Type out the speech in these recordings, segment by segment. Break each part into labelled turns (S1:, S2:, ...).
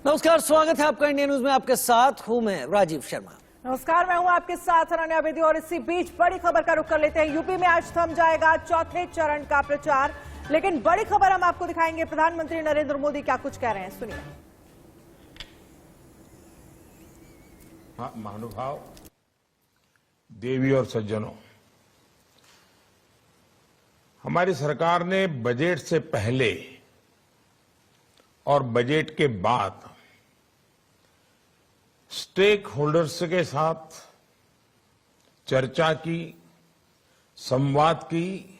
S1: नमस्कार, स्वागत है आपका इंडिया न्यूज में। आपके साथ हूं मैं राजीव शर्मा।
S2: नमस्कार, मैं हूं आपके साथ अनन्या बेदी। और इसी बीच बड़ी खबर का रुख कर लेते हैं। यूपी में आज थम जाएगा चौथे चरण का प्रचार, लेकिन बड़ी खबर हम आपको दिखाएंगे। प्रधानमंत्री नरेंद्र मोदी क्या कुछ कह रहे हैं, सुनिए।
S3: महानुभाव, देवी और सज्जनों, हमारी सरकार ने बजट से पहले और बजट के बाद स्टेक होल्डर्स के साथ चर्चा की, संवाद की,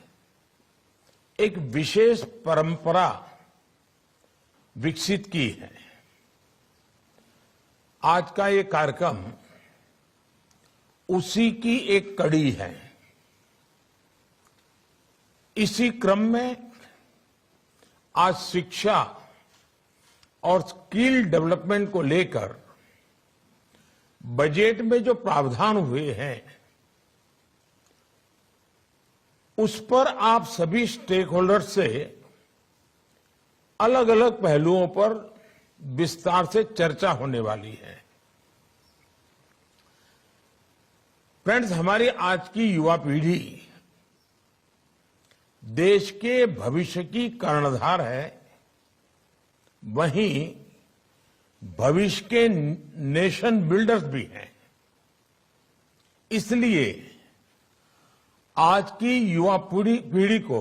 S3: एक विशेष परंपरा विकसित की है। आज का ये कार्यक्रम उसी की एक कड़ी है। इसी क्रम में आज शिक्षा और स्किल डेवलपमेंट को लेकर बजट में जो प्रावधान हुए हैं, उस पर आप सभी स्टेक होल्डर से अलग अलग पहलुओं पर विस्तार से चर्चा होने वाली है। फ्रेंड्स, हमारी आज की युवा पीढ़ी देश के भविष्य की कर्णधार है, वहीं भविष्य के नेशन बिल्डर्स भी हैं। इसलिए आज की युवा पीढ़ी को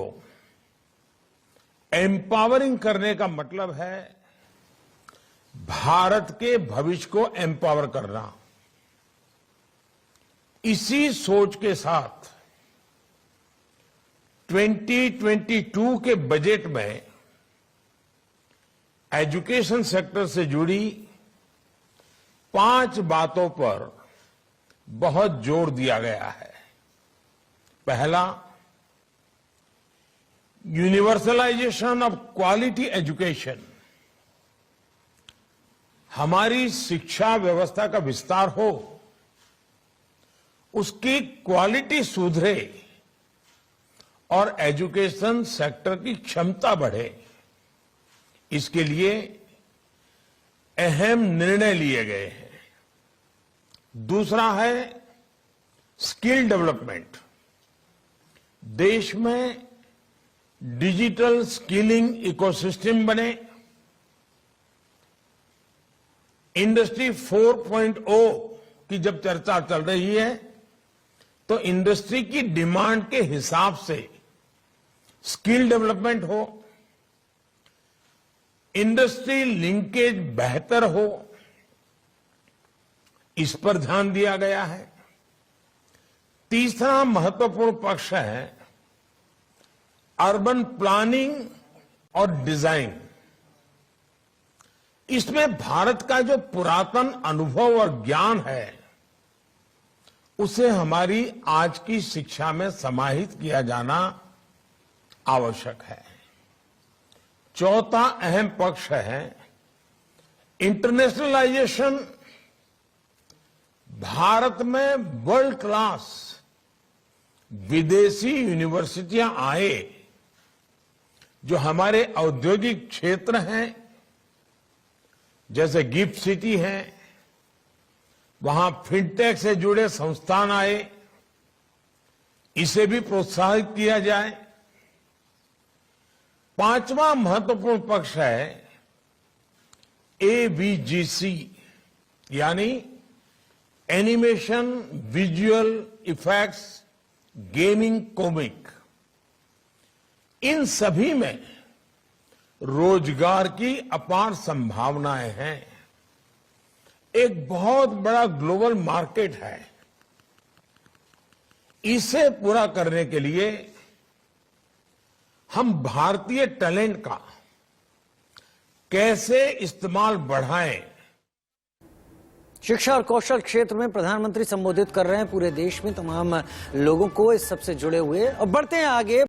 S3: एम्पावरिंग करने का मतलब है भारत के भविष्य को एम्पावर करना। इसी सोच के साथ 2022 के बजट में एजुकेशन सेक्टर से जुड़ी 5 बातों पर बहुत जोर दिया गया है। पहला, यूनिवर्सलाइजेशन ऑफ क्वालिटी एजुकेशन। हमारी शिक्षा व्यवस्था का विस्तार हो, उसकी क्वालिटी सुधरे और एजुकेशन सेक्टर की क्षमता बढ़े, इसके लिए अहम निर्णय लिए गए हैं। दूसरा है स्किल डेवलपमेंट। देश में डिजिटल स्किलिंग इकोसिस्टम बने। इंडस्ट्री 4.0 की जब चर्चा चल रही है, तो इंडस्ट्री की डिमांड के हिसाब से स्किल डेवलपमेंट हो, इंडस्ट्री लिंकेज बेहतर हो, इस पर ध्यान दिया गया है। तीसरा महत्वपूर्ण पक्ष है अर्बन प्लानिंग और डिजाइन। इसमें भारत का जो पुरातन अनुभव और ज्ञान है, उसे हमारी आज की शिक्षा में समाहित किया जाना आवश्यक है। चौथा अहम पक्ष है इंटरनेशनलाइजेशन। भारत में वर्ल्ड क्लास विदेशी यूनिवर्सिटियां आए, जो हमारे औद्योगिक क्षेत्र हैं, जैसे गिफ्ट सिटी है, वहां फिनटेक से जुड़े संस्थान आए, इसे भी प्रोत्साहित किया जाए। पांचवा महत्वपूर्ण पक्ष है एवीजीसी, यानी animation, visual effects, gaming, comic. इन सभी में रोजगार की अपार संभावनाएं हैं। एक बहुत बड़ा ग्लोबल मार्केट है। इसे पूरा करने के लिए हम भारतीय टैलेंट का कैसे इस्तेमाल बढ़ाएं।
S1: शिक्षा और कौशल क्षेत्र में प्रधानमंत्री संबोधित कर रहे हैं पूरे देश में तमाम लोगों को इस सबसे जुड़े हुए, और बढ़ते हैं आगे।